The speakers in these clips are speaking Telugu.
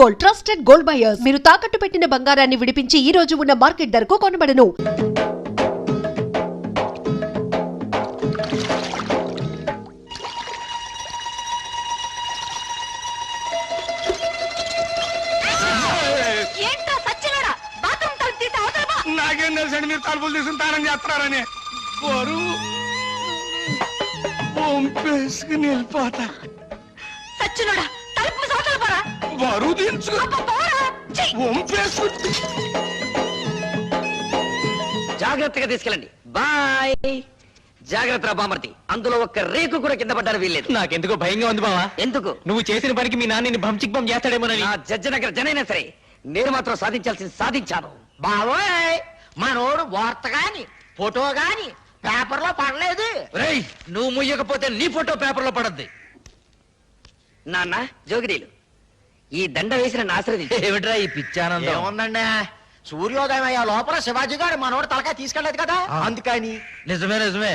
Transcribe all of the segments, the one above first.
Gold, trusted gold buyers. మీరు తాకట్టు పెట్టిన బంగారాన్ని విడిపించి ఈ రోజు ఉన్న మార్కెట్ ధరకు కొనబడను. నాకేం తెలుసండి మీరు తలుపులు తీసుకుంటారని చెప్తారని వారు పంపేసుకుని వెళ్ళిపోతా. సచ్చినోడా తలుపు సోతలు పోరా. బరువు దించు జాగ్రత్తగా తీసుకెళ్ళండి. బాయ్. జాగ్రత్త బామర్తి, అందులో ఒక్క రేకు కూడా కింద పడ్డారు వీల్లేదు. నాకెందుకో భయంగా ఉంది బావా. ఎందుకు? నువ్వు చేసిన పనికి మీ నాన్నని భంచిక్ బం చేస్తాడేమోనని. నా జడ్జనగర జనైనా సరే నేను మాత్రం సాధించాల్సింది సాధించాను. బావోయ్ మనోడు వార్త గాని ఫోటో గాని పేపర్ లో పడలేదు. రేయ్, నువ్వు ముయ్యకపోతే నీ ఫోటో పేపర్ లో పడద్ది. నాన్న జోగిరీలు, ఈ దండ వేసిన ఆశ్రది ఏమిట్రా ఈ పిచ్చానందం? ఏముందండి, సూర్యోదయం అయ్యే లోపల శివాజీ గారు మనోడు తలకాయ తీసుకెళ్లేదు కదా అందుకని. నిజమే నిజమే.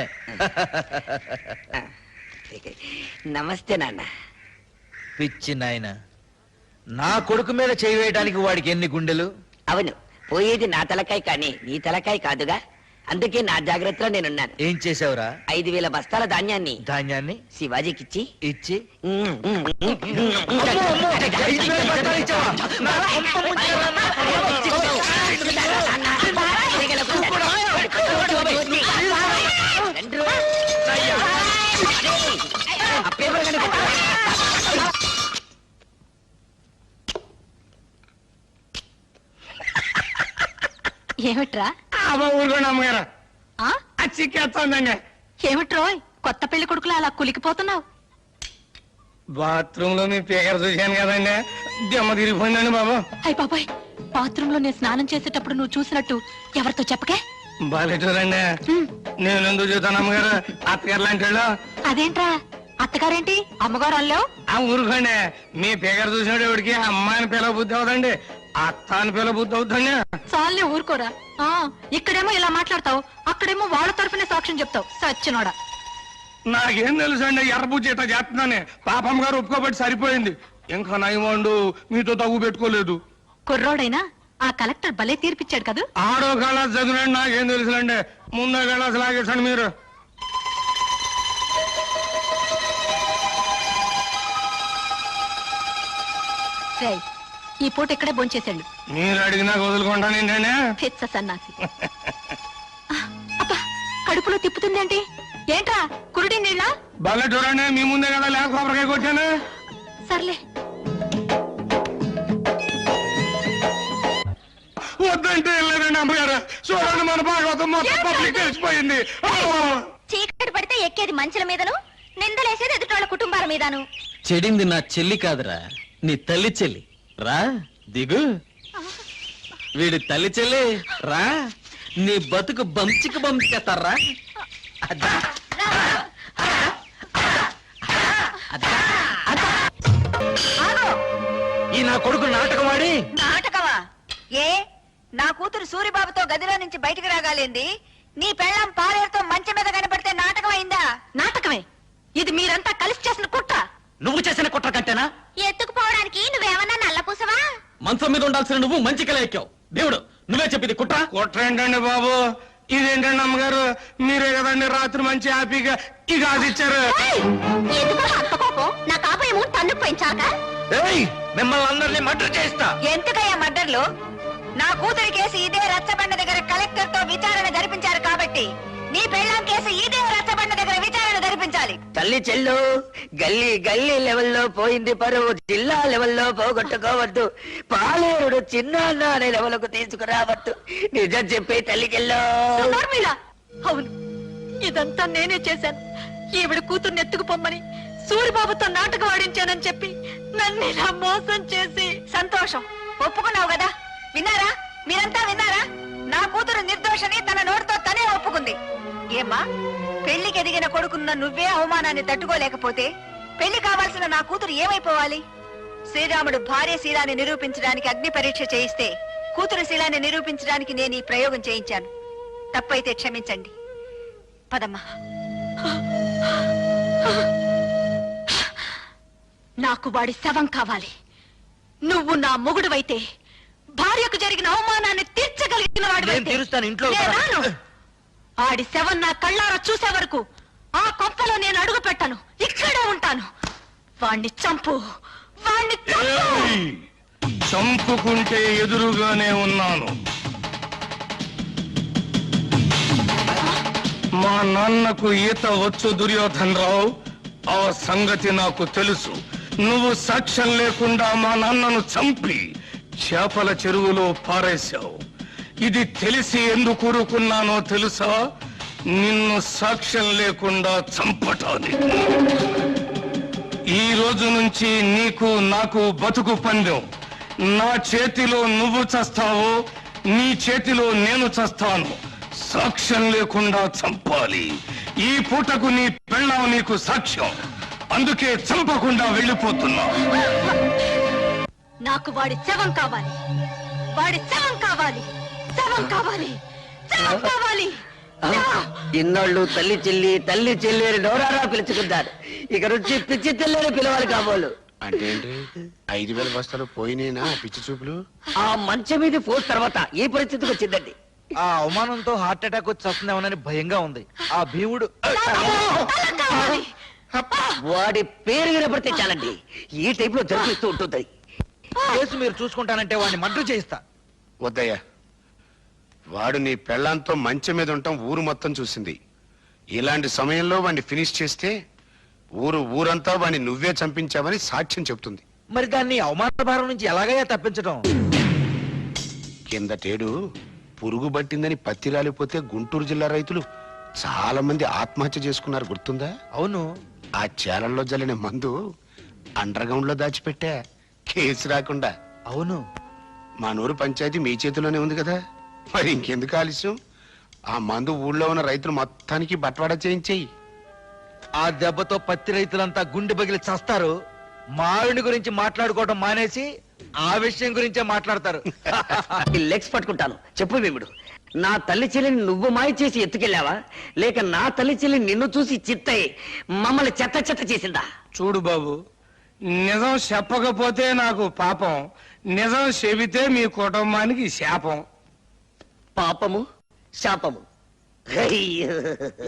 నమస్తే నాన్న. పిచ్చి నాయన, నా కొడుకు మీద చేయి వేయడానికి వాడికి ఎన్ని గుండెలు? అవును, పోయేది నా తలకాయ కానీ నీ తలకాయ కాదుగా. అందుకే నా జాగ్రత్తలో నేనున్నాను. ఏం చేసావురా? 5,000 బస్తాల ధాన్యాన్ని ధాన్యాన్ని శివాజీకిచ్చి ఇచ్చి ఏమిట్రా? ఊరుకోండి అమ్మగారు, ఆ? చిక్కేస్తుందండి. ఏమిట్రోయ్ కొత్త పెళ్లి కొడుకులా అలా కులికిపోతున్నావు? బాత్రూమ్ లో మీ పేగర్ చూశాను కదండి, దెమ్మ తిరిగిపోయిందండి బాబు. అయ్య బాబాయ్, బాత్రూమ్ లో నేను స్నానం చేసేటప్పుడు నువ్వు చూసినట్టు ఎవరితో చెప్పకే. బాలేటూరండి, నేను ఎందుకు చూస్తాను అమ్మగారు, అత్తగారు లాంటి వాళ్ళు. అదేంట్రా అత్తగారేంటి అమ్మగారు అల్లావు? ఆ ఊరుకోండి, మీ పేగర్ చూసినట్టు ఎవరికి అమ్మాయిని పిల్ల బుద్ధి అవుతండి, అత్త అని పిల్ల బుద్ధి అవుతుంది. చాలే ఊరుకోరా. ఆ ఇక్కడేమో ఇలా మాట్లాడతావు, అక్కడేమో వాళ్ళ తరఫునే సాక్ష్యం చెప్తావు. సచ్చినోడా. నాకేం తెలుసండి, ఎర్రబుజ్జి ఇట్లా చేస్తున్నానే. పాపం గారు ఒప్పుకోబట్టి సరిపోయింది, ఇంకా నయమండు మీతో తగ్గు పెట్టుకోలేదు. కుర్రోడైనా ఆ కలెక్టర్ భలే తీర్పిచ్చాడు కదా. ఆడో కళాస్ చదివినండి, నాకేం తెలుసులండి, ముందో కళాస్ లాగేసండి మీరు. రేయ్, ఈ పూట ఇక్కడే భోంచేసాడు. మీరు అడిగినా వదులుకుంటానండి. పిచ్చ సన్నాసి. అబ్బా, కడుపులో తిప్పుతుందేంటి? ఏంట్రా కురుడి నీళ్ళ? భలే చూడండి, మీ ముందే కదా లేక కొబ్బరికాయ కొట్టాను. సర్లే. వద్దంటే వెళ్ళలేదండి అమ్మగారు. చూడండి, మన భాగవతం మొత్తం పబ్లిక్ తెలిసిపోయింది. చీకటి పడితే ఎక్కేది మంచుల మీదను, నిందలేసేది ఎదుటోళ్ళ కుటుంబాల మీదను. చెడింది నా చెల్లి కాదురా, నీ తల్లి చెల్లి. రా దిగు. వీడి తల్లి చెల్లి రా, నీ బతుకు బంచికి బంచేస్తారా. ఈ నా కొడుకు నాటకమాడి. నాటకమా? ఏ నా కూతురు సూరిబాబుతో గదిలో నుంచి బయటికి రాగాలేంది? నీ పెళ్ళాం పాలేరుతో మంచం మీద కనపడితే నాటకం అయిందా? నాటకమే. ఇది మీరంతా కలిసి చేసిన కుట్ర. నువ్వు చేసిన కుట్ర కంటేనా? ఎత్తుకుపోవడానికి నువ్వేమన్నా నల్లపూసవా? మంచం మీద ఉండాల్సిన నువ్వు మంచి కల ఎక్కావు. దేవుడు నువ్వే చెప్పింది కుట్ర. కుట్ర ఏంటండి బాబు, ఇదేంటండి అమ్మగారు, మీరే కదండి రాత్రి మంచి హ్యాపీగా ఇక ఆశిచ్చారు. నా కాపేమో తన్ను పెంచాక మిమ్మల్ని అందరినీ మర్డర్ చేస్తా. ఎందుకయ్యా మర్డర్లు? నా కూతురి కేసు ఇదే రచ్చబండ దగ్గర కలెక్టర్ తో విచారణ జరిపించారు కాబట్టి నీ పెళ్ళాం కేసు ఇదే రచ్చబండ దగ్గర విచారణ జరిపించాలి. తల్లి చెల్లు, గల్లీ గల్లీ లెవెల్లో పోయింది పరువు, జిల్లా లెవెల్లో పోగొట్టుకోవద్దు, పాలేరుడు చిన్న అనే లెవెల్కు తీసుకురావద్దు. నిజం చెప్పే తల్లి చెల్లో. అవును, ఇదంతా నేనే చేశాను. ఈవిడ కూతుర్ని ఎత్తుకుపోమ్మని సూరిబాబుతో నాటకం ఆడించానని చెప్పి నన్ను ఇలా మోసం చేసి. సంతోషం, ఒప్పుకున్నావు కదా. విన్నారా, మీరంతా విన్నారా? నా కూతురు నిర్దోషని తన నోటితో తనే ఒప్పుకుంది. ఏమ్మా, పెళ్లికి ఎదిగిన కొడుకున్న నువ్వే అవమానాన్ని తట్టుకోలేకపోతే పెళ్లి కావాల్సిన నా కూతురు ఏమైపోవాలి? శ్రీరాముడు భార్య శీలాన్ని నిరూపించడానికి అగ్ని పరీక్ష చేయిస్తే కూతురు శీలాన్ని నిరూపించడానికి నేను ఈ ప్రయోగం చేయించాను. తప్పైతే క్షమించండి. పదమ్మా. నాకు వాడి శవం కావాలి. నువ్వు నా మొగుడువైతే భార్యకు జరిగిన అవమానాన్ని తీర్చగలిగిన నేను తీరుస్తాను, ఇంట్లో వాడు ఆడి శవం నా కళ్ళారా చూసే వరకు ఆ కొంపలో నేను అడుగు పెట్టను, ఇక్కడే ఉంటాను. వాణ్ణి చంపు, వాణ్ణి చంపు. ఏయ్! చంపుకుంటే ఎదురుగానే ఉన్నాను. మా నాన్నకు ఈత వచ్చు దుర్యోధన్ రావు, ఆ సంగతి నాకు తెలుసు. నువ్వు సాక్ష్యం లేకుండా మా నాన్నను చంపి చేపల చెరువులో పారేశావు. ఇది తెలిసి ఎందుకు ఊరుకున్నానో తెలుసా? నిన్ను సాక్ష్యం లేకుండా చంపటానికి. ఈ రోజు నుంచి నీకు నాకు బతుకు పందెం. నా చేతిలో నువ్వు చస్తావో, నీ చేతిలో నేను చస్తాను. సాక్ష్యం లేకుండా చంపాలి. ఈ పూటకు నీ పెళ్ళాం నీకు సాక్ష్యం. అందుకే చంపకుండా వెళ్ళిపోతున్నా. నాకు వాడి శవం కావాలి, వాడి శవం కావాలి, శవం కావాలి, శవం కావాలి. ఇన్నాళ్ళు తల్లి చెల్లి అని నోరారా పిలుచుకుంటారు. ఇక నుంచి పిచ్చి తెల్లని పిలవాలి కాబోలు. అంటే ఏంటి? 5,000 బస్తాలు పోయినేనా పిచ్చి చూపులు? ఆ మంచం మీద ఫోర్స్ తర్వాత ఈ పరిస్థితికి వచ్చిందండి. ఆ అవమానంతో హార్ట్ అటాక్ వచ్చి వస్తుందేమోనని భయంగా ఉంది. ఆ భీముడు తల కావాలి. వాడి పేరు వినపడితే చాలండి, ఈ టైప్ లో జరిపిస్తూ ఉంటుంది. కేసు మీరు చూసుకుంటానంటే వాడిని మర్డర్ చేయిస్తా. వద్దయ్యా, వాడు నీ పెళ్ళాంతో మంచం మీద ఉండటం ఊరు మొత్తం చూసింది. ఇలాంటి సమయంలో వాడిని ఫినిష్ చేస్తే ఊరంతా వాడిని నువ్వే చంపించావని సాక్ష్యం చెప్తుంది. మరి దాన్ని అవమాన భారం నుంచి ఎలాగయ్యా తప్పించడం? కిందటేడు పురుగు పట్టిందని పత్తి రాలిపోతే గుంటూరు జిల్లా రైతులు చాలా మంది ఆత్మహత్య చేసుకున్నారు, గుర్తుందా? అవును. ఆ చేలల్లో జల్లిన మందు అండర్ గ్రౌండ్ లో దాచిపెట్టా, కేసు రాకుండా. అవును. మా నూరు పంచాయతీ మీ చేతిలోనే ఉంది కదా, మరి ఇంకెందుకు ఆలస్యం? ఆ మందు ఊళ్ళో ఉన్న రైతులు మొత్తానికి బట్వాడా చేయించేయి. ఆ దెబ్బతో పత్తి రైతులంతా గుండె బగిలి చస్తారు. మావిడి గురించి మాట్లాడుకోవడం మానేసి ఆ విషయం గురించే మాట్లాడతారు. ఈ లెగ్స్ పట్టుకుంటాను. చెప్పు భీముడు, నా తల్లి చెల్లిని నువ్వు మాయ చేసి ఎత్తుకెళ్ళావా, లేక నా తల్లి చెల్లి నిన్ను చూసి చిత్తయి మమ్మల్ని చెత్త చెత్త చేసిందా? చూడు బాబు, నిజం చెప్పకపోతే నాకు పాపం, నిజం చెబితే మీ కుటుంబానికి శాపం. పాపము శాపము.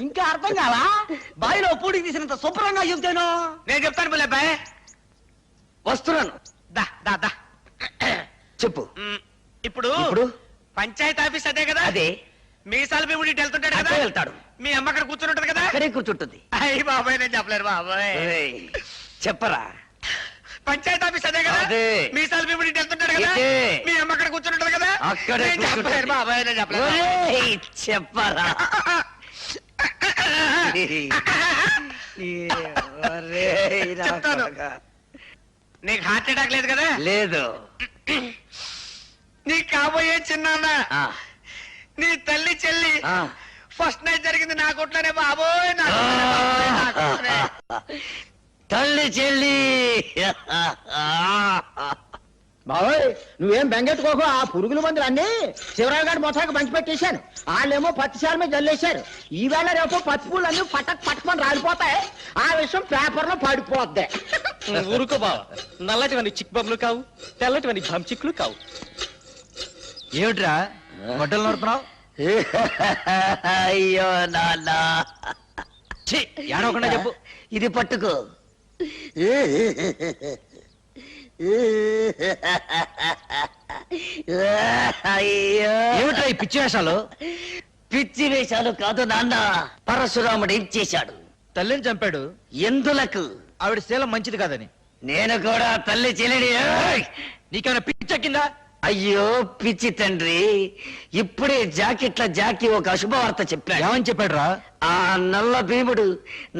ఇంకా అర్థం కాలా? బావిలో పూడికి తీసినంత శుభ్రంగా చెబుతాను. నేను చెప్తాను పిల్లబాయ్. వస్తున్నాను. దా దా దా. చెప్పు. ఇప్పుడు ఇప్పుడు పంచాయతీ ఆఫీస్ అదే కదా? అదే. మీసాల భీముడి వెళ్తుంటాడు కదా? అదే వెళ్తాడు. మీ అమ్మ అక్కడ కూర్చుని ఉంటది కదా? అక్కడే కూర్చుంటుంది. అయ్యి బాబాయ్, నేను చెప్పలేరు బాబాయ్. ఏయ్, చెప్పరా. పంచాయతీ ఆఫీస్ అదే కదా? అదే. మీసాల భీముడి వెళ్తుంటాడు కదా? ఇదే. మీ అమ్మ అక్కడ కూర్చుని ఉంటది కదా? అక్కడే నేను చెప్పలేరు కూర్చుంటుంది. బాబాయ్, నేను చెప్పలేరు. ఒరేయ్, చెప్పరా. ఒరేయ్, నా చెప్తాను. కొడకా. నీకు హార్ట్ అటాక్ లేదు కదా? లేదు. నీ కాబోయే చిన్నాన్న, ఆ, నీ తల్లి చెల్లి ఆ. ఫస్ట్ నైట్ జరిగింది నా కొట్లోనే బాబోయ్, నా కొట్లోనే బాబోయ్, నా కొట్లోనే. తల్లి చెల్లి. బాబోయ్, నువ్వేం బెంగెట్టుకోకు. ఆ పురుగుల మందులు అన్ని శివరావు గారి మొత్తానికి పంచి పెట్టేశాను. వాళ్ళేమో పత్తిశాల మీద జల్లేశారు. ఈవేళ రేపు పత్తి పూలు అన్ని పట్టుకొని రాలిపోతాయి. ఆ విషయం పేపర్ లో పడిపోద్ది. ఊరుకో బావ, నల్లటివన్నీ చిక్ బొమ్మలు కావు, తెల్లటివన్నీ చిక్కులు కావు. ఏమిట్రా గొడ్డలు నడుపుతున్నావు? అయ్యో నాన్న, ఏడవకుండా చెప్పు. ఇది పట్టుకో. అయ్యో, ఏమిట్రా ఈ పిచ్చి వేషాలు? పిచ్చి వేషాలు కాదు నాన్న, పరశురాముడు ఏం చేశాడు? తల్లిని చంపాడు. ఎందులకు? ఆవిడ శీలం మంచిది కాదని. నేను కూడా తల్లి చెల్లిని. నీకేమైనా పిచ్చెక్కిందా? అయ్యో పిచ్చి తండ్రి, ఇప్పుడే జాకెట్ల జాకి ఒక అశుభవార్త చెప్పాడు. ఏమని చెప్పాడురా? ఆ నల్ల భీముడు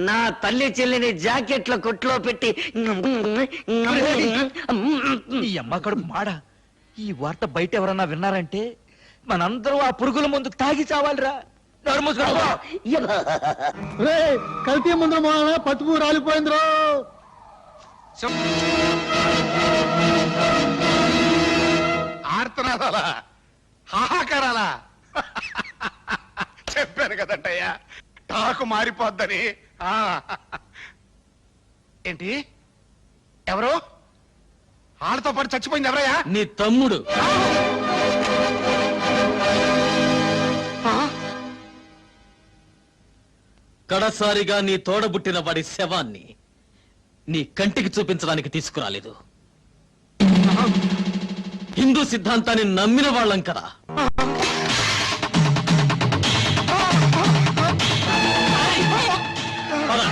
నా తల్లి చెల్లిని జాకెట్ల కొట్లో పెట్టి ఈ అమ్మ కడుపు మాడ. ఈ వార్త బయట ఎవరన్నా విన్నారంటే మనందరూ ఆ పురుగుల ముందు తాగి చావాలిరా. నోరు మూసుకో. కల్తీ ముందు పత్తి పూ రాలిపోయిందిరో. ఆర్తనాదాలా, హాహాకారాలా? చెప్పాను కదంటయ్యా, టాకు మారిపోద్దని. ఏంటి? ఎవరు? వాళ్ళతో పాటు చచ్చిపోయింది ఎవరయ్యా? నీ తమ్ముడు. కడసారిగా నీ తోడబుట్టిన వాడి శవాన్ని నీ కంటికి చూపించడానికి తీసుకురాలేదు. హిందూ సిద్ధాంతాన్ని నమ్మిన వాళ్ళం కదా. పద.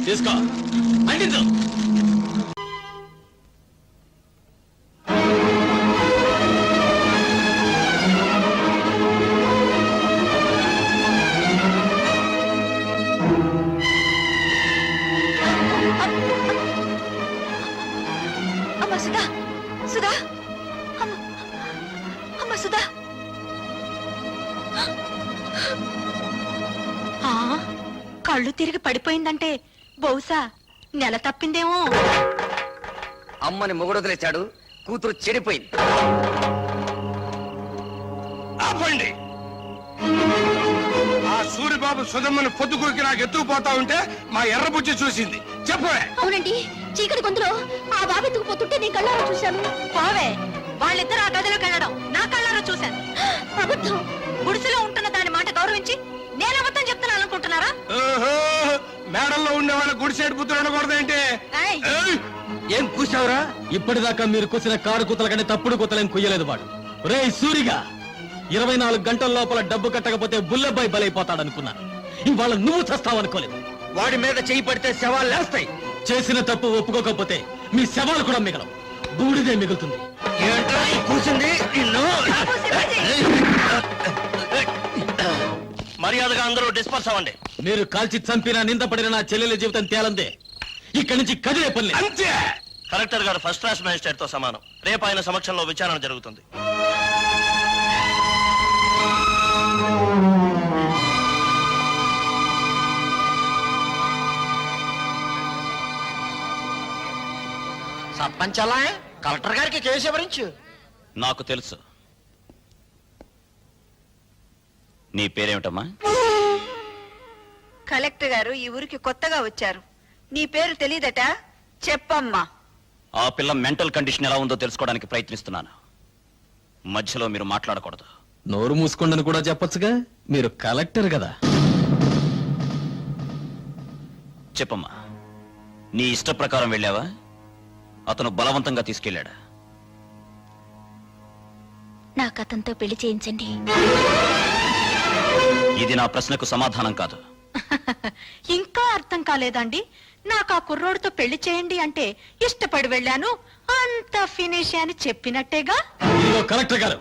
తీసుకో, అంటించు. అమ్మ సుధా, సుధా, అమ్మ సుధా. కళ్ళు తిరిగి పడిపోయిందంటే బహుశా నెల తప్పిందేమో. అమ్మని మొగుడు వదిలేశాడు, కూతురు చెడిపోయింది. ఆపండి. ఆ సూరిబాబు సుధమ్మని పొద్దుకూరికి నాకు ఎత్తుకుపోతా ఉంటే మా ఎర్రబుజ్జి చూసింది. చెప్పవే. అవునండి, చీకటి గొంతులో ఆ బాబు ఎత్తుకుపోతుంటే నేను కళ్ళారా చూశాను. పోవే, వాళ్ళిద్దరు ఆ గదిలోకి వెళ్ళడం నా కళ్ళారా చూశాను. అబద్ధం. గుడిసెలో ఉంటున్న దాని మాట గౌరవించి నేను అబద్ధం చెప్తున్నాను అనుకుంటున్నారా? మేడల్లో ఉండే వాళ్ళ గుడిసేడు పుత్రులు ఉండకూడదేంటి? ఏం కూసావురా? ఇప్పటిదాకా మీరు కూసిన కారు కూతల కంటే తప్పుడు కూతలేం కుయ్యలేదు వాడు. రే సూరిగా, 24 గంటల లోపల డబ్బు కట్టకపోతే బుల్లెబ్బాయి బలైపోతాడనుకున్నాను. ఇవాళ నువ్వు చస్తావనుకోలేదు. వాడి మీద చెయ్యి పడితే శవాలు లేస్తాయి. చేసిన తప్పు ఒప్పుకోకపోతే మీ శవాలు కూడా మిగలవు, బూడిదే మిగులుతుంది. ఏంట్రా ఈ కూసింది? నిన్ను మర్యాదగా అందరూ డిస్పర్స్ అవ్వండి. మీరు కాల్చి చంపిన నిందపడిన నా చెల్లెల జీవితం తేలందే. ఇక్కడి నుంచి కదిలే పని. అంతే. కలెక్టర్ గారు ఫస్ట్ క్లాస్ మేజిస్ట్రేట్ తో సమానం. రేపు ఆయన సమక్షంలో విచారణ జరుగుతుంది. సర్పంచ్ అలా కలెక్టర్ గారికి కేసు వివరించు. నాకు తెలుసు. నీ పేరేమిటమ్మా? కలెక్టర్ గారు ఈ ఊరికి కొత్తగా వచ్చారు. నీ పేరు తెలీదట? చెప్పమ్మా. ఆ పిల్ల మెంటల్ కండిషన్ ఎలా ఉందో తెలుసుకోవడానికి ప్రయత్నిస్తున్నాను. మధ్యలో మీరు మాట్లాడకూడదు. నోరు మూసుకోండని కూడా చెప్పొచ్చుగా, మీరు కలెక్టర్ కదా. చెప్పమ్మా, నీ ఇష్ట ప్రకారం వెళ్ళావా? అతను బలవంతంగా తీసుకెళ్ళాడా? నాకు అతనితో పెళ్లి చేయించండి. ఇది నా ప్రశ్నకు సమాధానం కాదు. ఇంకా అర్థం కాలేదండి? నాకు ఆ కుర్రోడితో పెళ్లి చేయండి అంటే ఇష్టపడి వెళ్ళాను, అంత ఫినిష్ అని చెప్పినట్టేగా. ఇదిగో కలెక్టర్ గారు,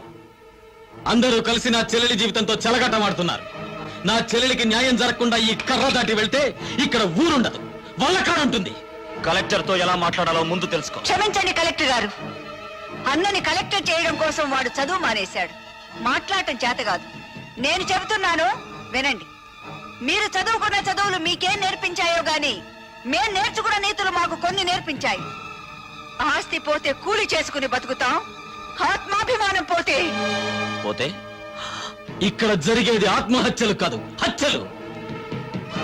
అందరూ కలిసి నా చెల్లెలి జీవితంతో చెలగాటమాడుతున్నారు. నా చెల్లెలికి న్యాయం జరగకుండా ఈ కర్ర దాటి వెళ్తే ఇక్కడ ఊరుండదు, వల్లకాడుంటుంది. కలెక్టర్ తో ఎలా మాట్లాడాలో ముందు తెలుసుకో. క్షమించండి కలెక్టర్ గారు, అన్నని కలెక్టర్ చేయడం కోసం వాడు చదువు మానేశాడు. మాట్లాడటం చేత కాదు. నేను చెబుతున్నాను వినండి. మీరు చదువుకున్న చదువులు మీకేం నేర్పించాయో గాని మేం నేర్చుకున్న నీతులు మాకు కొన్ని నేర్పించాయి. ఆస్తి పోతే కూలి చేసుకుని బతుకుతాం, ఆత్మాభిమానం పోతే పోతే ఇక్కడ జరిగేది ఆత్మహత్యలు కాదు, హత్యలు.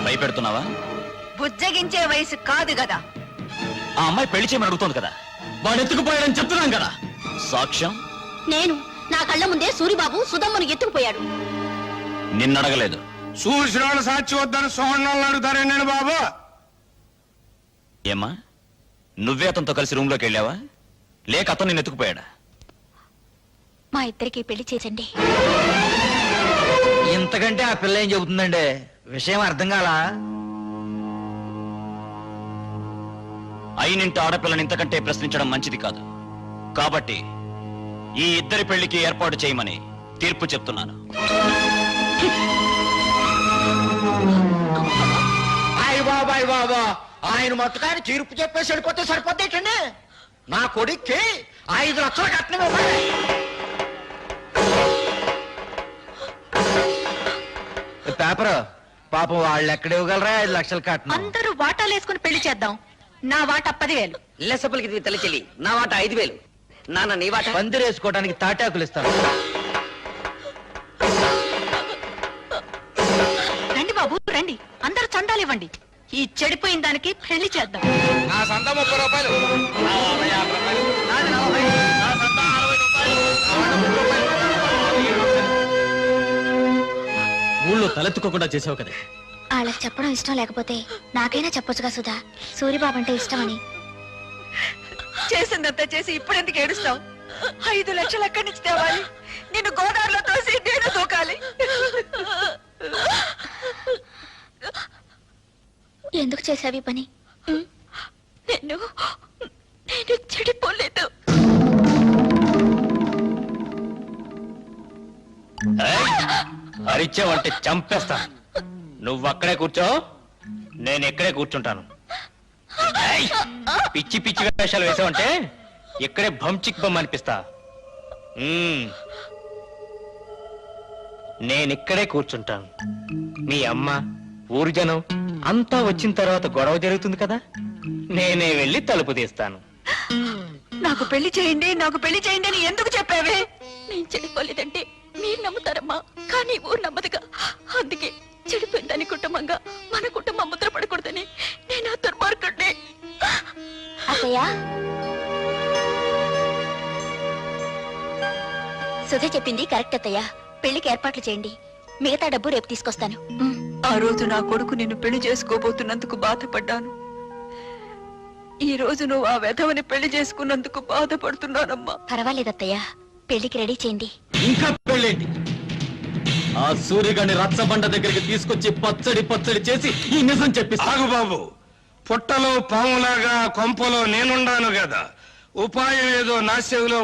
భయపెడుతున్నావా? బుజ్జగించే వయసు కాదు కదా. ఆ అమ్మాయి పెళ్లి చేయమని అడుగుతోంది కదా. వాడు ఎత్తుకుపోయాడని చెప్తున్నాం కదా. సాక్ష్యం? నేను నా కళ్ళ ముందే సూరిబాబు సుధమ్మను ఎత్తుకుపోయాడు. నిన్నడగలేదు. చూసిన వాళ్ళు సాక్షి వద్దని సోహన్ అడుగుతారే నేను బాబు. ఏమ్మా, నువ్వే అతనితో కలిసి రూమ్ లోకి వెళ్ళావా, లేక అతను నిన్ను ఎత్తుకుపోయాడా? మా ఇద్దరికి పెళ్లి చేసండి. ఇంతకంటే ఆ పిల్ల ఏం చెబుతుందండి? విషయం అర్థం కాలా? అయినింటి ఆడపిల్లని ఇంతకంటే ప్రశ్నించడం మంచిది కాదు. కాబట్టి ఈ ఇద్దరి పెళ్లికి ఏర్పాటు చేయమని తీర్పు చెప్తున్నాను. అయ్య బాబాయ్ బాబా, ఆయన మొత్తకాన్ని తీర్పు చెప్పేసి వెళ్ళిపోతే సరిపోతేటండి. నా కొడుక్కి 5 లక్షలు కట్నం ఇవ్వాలి. పేపర్ పాపం వాళ్ళు ఎక్కడ ఇవ్వగలరా 5 లక్షలు కట్నం? అందరూ వాటాలు వేసుకుని పెళ్లి చేద్దాం. నా వాటా 10,000. లెసపలికి తల్లి చెల్లి నా వాట 5,000. నాన్న నీ వాట పందిరేసుకోవడానికి తాటాకులు ఇస్తారు. రండి బాబు రండి, అందరూ చందాలు ఇవ్వండి. ఈ చెడిపోయిన దానికి పెళ్లి చేద్దాం. నా సంత 30 రూపాయలు. నా వాట 50 రూపాయలు. నాది 40. నా సంత 60 రూపాయలు. నా వాట 30 రూపాయలు. ఊళ్ళో తలెత్తుకోకుండా చేసావు కదా. వాళ్ళకి చెప్పడం ఇష్టం లేకపోతే నాకైనా చెప్పొచ్చుగా సుధా, సూరిబాబు అంటే ఇష్టమని. చేసిందంతా చేసి ఇప్పుడెందుకు ఏడుస్తావు? 5 లక్షలు ఎక్కడి నుంచి తేవాలి? నిన్ను గోదావరిలో తోసి నేను దూకాలి. ఎందుకు చేసావి పని? నేను చెడిపోలేదు. అరిచావంటే చంపేస్తా. నువ్వు అక్కడే కూర్చో, నేను ఇక్కడే కూర్చుంటాను. ఏయ్! పిచ్చి పిచ్చి వేషాలు వేసావంటే ఇక్కడే భంచిక్ బొమ్మ అనిపిస్తా. నేను ఇక్కడే కూర్చుంటాను. మీ అమ్మ, ఊరు జనం అంతా వచ్చిన తర్వాత గొడవ జరుగుతుంది కదా, నేనే వెళ్ళి తలుపు తీస్తాను. నాకు పెళ్లి చేయండి, నాకు పెళ్లి చేయండి అని ఎందుకు చెప్పావే? నేను చెడిపోలేదంటే మీరు నమ్ముతారమ్మా, కానీ ఊరు నమ్మదుగా. అందుకే చెడిపోయిందని కుటుంబంగా మన కుటుంబం ముద్ర పడకూడదని నేను ఆ దుర్మార్గుడిని. అత్తయ్య, సుధ చెప్పింది కరెక్ట్ అత్తయ్య. పెళ్లికి ఏర్పాట్లు చేయండి, మిగతా డబ్బు రేపు తీసుకొస్తాను. ఆ రోజు నా కొడుకు నిన్ను పెళ్లి చేసుకోబోతున్నందుకు బాధపడ్డాను. ఈ రోజు నువ్వు ఆ వెధవని పెళ్లి చేసుకున్నందుకు బాధపడుతున్నానమ్మా. పర్వాలేదు అత్తయ్య, పెళ్లికి రెడీ చేయండి. ఇంకా పెళ్ళేంటి? ఆ సూర్యగాడిని రచ్చబండ దగ్గరికి తీసుకొచ్చి పచ్చడి పచ్చడి చేసి ఈ నిజం చెప్పిస్తా. ఆగు బాబు, పుట్టలో పాములాగా కొంపలో నేనుండాను కదా, ఉపాయం ఏదో నా చెవిలో